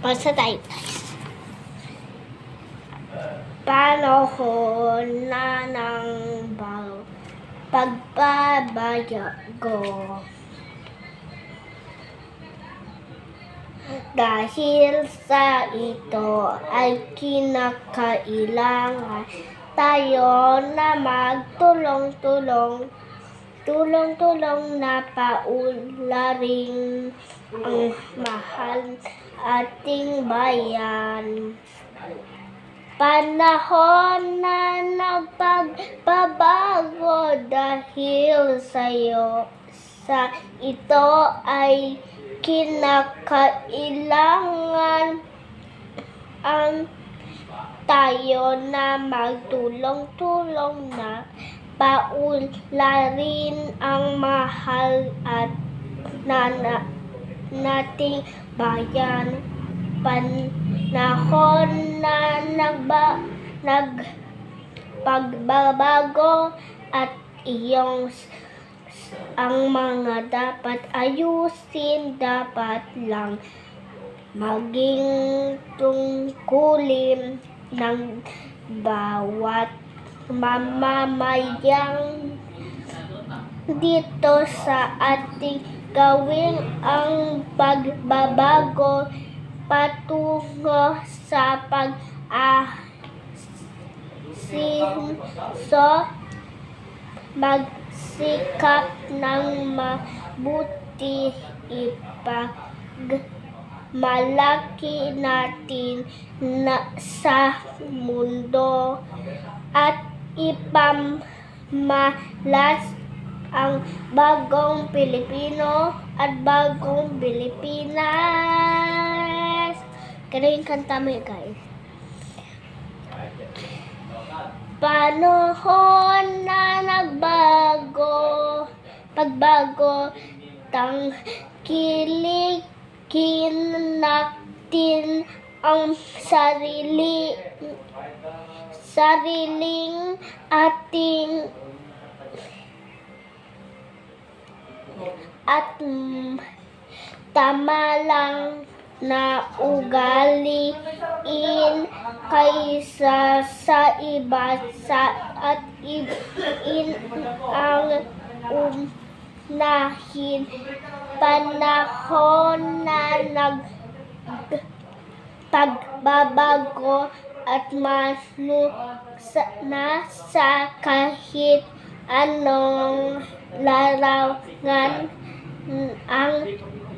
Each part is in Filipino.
Basta tayo guys. Panahon na ng pagbabago. Dahil sa ito ay kinakailangan tayo na tulong-tulong na paunlarin ang mahal ating bayan. Panahon na nagpagbabago dahil sa ito ay kinakailangan ang tayo na magtulong-tulong na paunlarin ang mahal at nating bayan. Panahon na nagpagbabago at ang mga dapat ayusin, dapat lang maging tungkulin ng bawat mamamayang dito sa ating gawin ang pagbabago patungo sa magsikap ng mabuti, ipagmalaki natin sa mundo at ipamalas ang bagong Pilipino at bagong Pilipinas. Ganun yung kanta mo guys. Panahon na pagbago, tangkilikin natin ang sariling ating at tama lang na ugaliin kaysa sa iba at ang unahin. Panahon na nagpagbabago at sa kahit anong larangan ang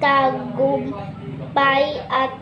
tagumpay at